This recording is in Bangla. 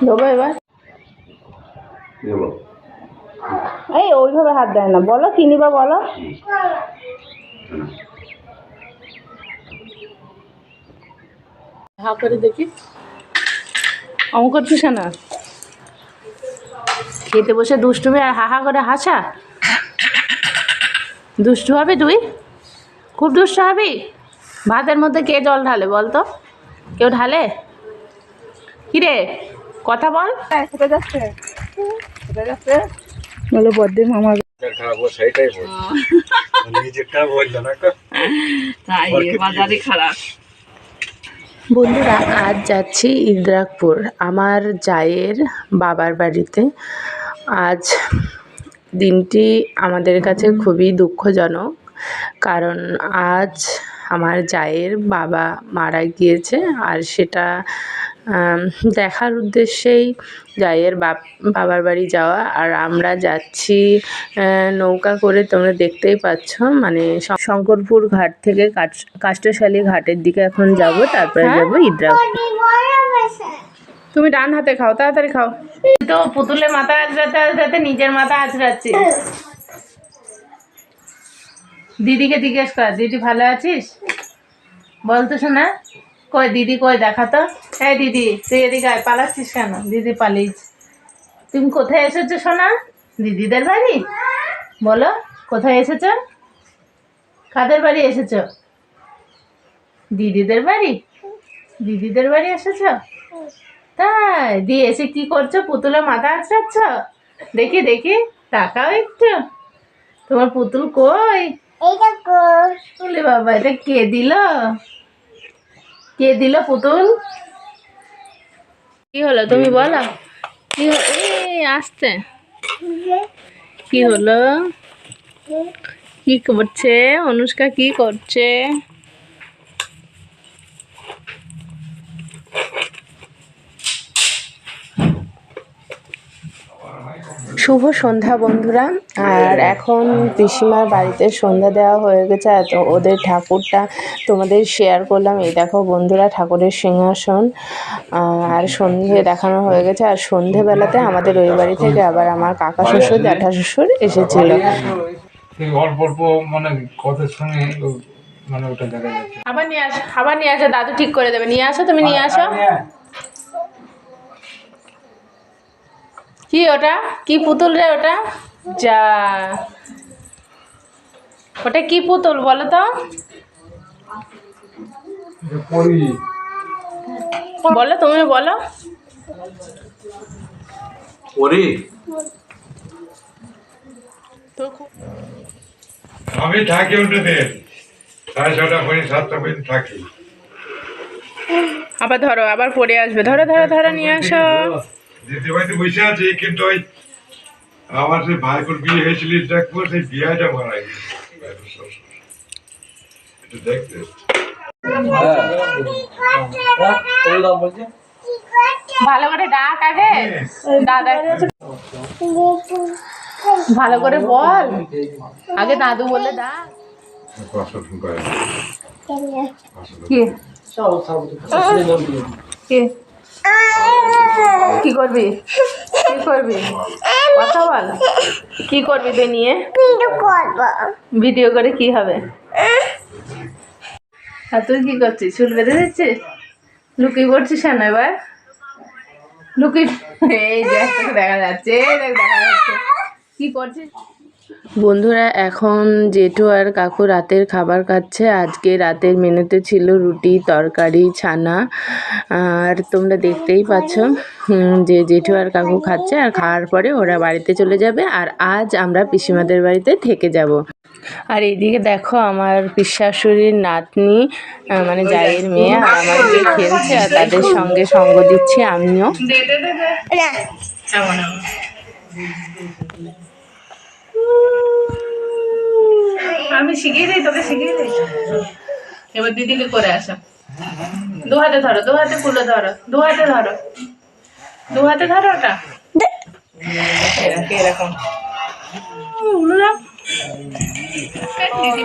দেবো এবার। এই ওইভাবে হাত দেয় না, বলো কি নিবা বলো। হা করে দেখি, অঙ্ক করছিস না, খেতে বসে দুষ্টুমি আর হাহা করে হাসা। দুষ্টু হবে তুই, খুব দুষ্টু হবি। ভাতের মধ্যে কে জল ঢালে বলতো, কেউ ঢালে? কিরে কথা বল। বলো বদ্দিন আমার খারাপ। বন্ধুরা আজ যাচ্ছি ইন্দ্রাকপুর আমার জায়ের বাবার বাড়িতে। আজ দিনটি আমাদের কাছে খুবই দুঃখজনক, কারণ আজ আমার জায়ের বাবা মারা গিয়েছে। আর সেটা দেখার উদ্দেশ্যেই জায়ের বাবার বাড়ি যাওয়া। আর আমরা যাচ্ছি নৌকা করে, তোমরা দেখতেই পাচ্ছ, মানে শঙ্করপুর ঘাট থেকে কাষ্টশালী ঘাটের দিকে এখন যাব, তারপরে যাব ইন্দ্রাকপুর। তুমি ডান হাতে খাও, তাড়াতাড়ি খাও। তো পুতুলের মাথা আঁচড়াতে আঁচড়াতে নিজের মাথা আঁচড়াচ্ছি। দিদিকে জিজ্ঞেস কর, দিদি ভালো আছিস বলতো শোনা। কই দিদি, কই দেখা তো। এই দিদি তুই এদিকে আয়, পালাচ্ছিস কেন? দিদি পালিয়েছ। তুমি কোথায় এসেছো সোনা? দিদিদের বাড়ি? বলো কোথায় এসেছো, কাদের বাড়ি এসেছো? দিদিদের বাড়ি। দিদিদের বাড়ি এসেছো? তাই দিয়ে এসে কি করছো? পুতুলের মাথা আঁচড়াচ্ছ? দেখি দেখি, তাকাও একটু। তোমার পুতুল কই? বলে বাবা, এটা কে দিল? কে দিল পুতুল? কি হলো তুমি বলো, কি আসতে কি হলো? কি করছে অনুষ্কা, কি করছে? শুভ সন্ধ্যা বন্ধুরা। আর এখন পিসিমার বাড়িতে সন্ধ্যা দেওয়া হয়ে গেছে, আর তো ওদের ঠাকুরটা তোমাদের শেয়ার করলাম। এই দেখো বন্ধুরা, ঠাকুরের সিংহাসন আর সন্ধে দেখানো হয়ে গেছে। আর সন্ধেবেলাতে আমাদের ওই বাড়ি থেকে আবার আমার কাকা শ্বশুর জ্যাঠা শ্বশুর এসেছিল। আবার নিয়ে আসো, আবার নিয়ে আসো, দাদু ঠিক করে দেবে। নিয়ে আসো, তুমি নিয়ে আসো। কি ওটা, কি পুতুল রে ওটা? যা, ওটা কি পুতুল বলো তো? বলো তুমি বলো। আমি থাকি ওটাতে 6:30 পর্যন্ত 7টা পর্যন্ত থাকি। আবার ধরো, আবার পড়ে আসবে। ধরো ধরো ধরো, নিয়ে আসো। দিদি বাড়িতে বসে আছি, কিন্তু ওই আমার সেই ভাইপুর বিয়ে হয়েছিল দেখবো, সেই বিয়েটা মারা গেছে। দেখতে ভালো করে ডাক আগে দাদা, ভালো করে বল আগে, দাদু বলে ডাক। কি কি করবি, কি করবি কথা বল। কি করবি তুই নিয়ে? ভিডিও করে কি হবে? আর তুই কি করছিস? চুল বেঁধে দিচ্ছিস? লুকিয়ে পড়ছিস কেন এবার? লুকিয়ে, এই দেখা যাচ্ছে, দেখা যাচ্ছে কি করছিস। বন্ধুরা এখন জেঠু আর কাকু রাতের খাবার খাচ্ছে। আজকে রাতের মেনুতে ছিল রুটি, তরকারি, ছানা। আর তোমরা দেখতেই পাচ্ছ যে জেঠু আর কাকু খাচ্ছে, আর খাওয়ার পরে ওরা বাড়িতে চলে যাবে। আর আজ আমরা পিসিমাদের বাড়িতে থেকে যাব। আর এইদিকে দেখো আমার পিসশাশুড়ির নাতনি, মানে জায়ের মেয়ে, আর আমার যে খেলছে, আর তাদের সঙ্গে সঙ্গ দিচ্ছি আমিও। আমি শিখিয়ে দিই, তোকে শিখিয়ে দিই। এবার দিদিকে করে আসো। দু হাতে ধরো, দু হাতে খুলে ধরো, দু হাতে ধরো, দু হাতে ধরো ওটা এরকম। দিদি